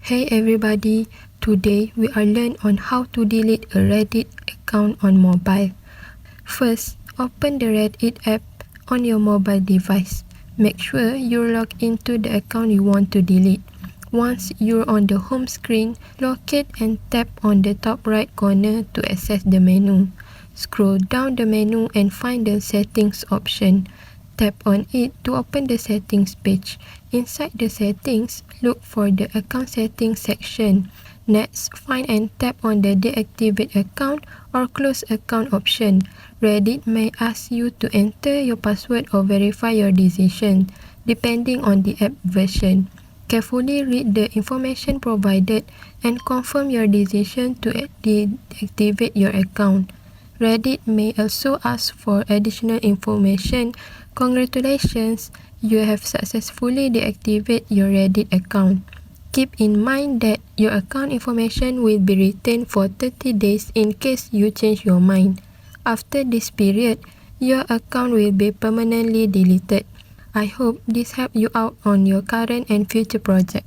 Hey everybody, today we are learn on how to delete a Reddit account on mobile. First, open the Reddit app on your mobile device. Make sure you log into the account you want to delete. Once you're on the home screen, locate and tap on the top right corner to access the menu. Scroll down the menu and find the settings option. Tap on it to open the settings page. Inside the settings, look for the account settings section. Next, find and tap on the deactivate account or close account option. Reddit may ask you to enter your password or verify your decision, depending on the app version. Carefully read the information provided and confirm your decision to deactivate your account. Reddit may also ask for additional information. Congratulations, you have successfully deactivated your Reddit account. Keep in mind that your account information will be retained for 30 days in case you change your mind. After this period, your account will be permanently deleted. I hope this helped you out on your current and future project.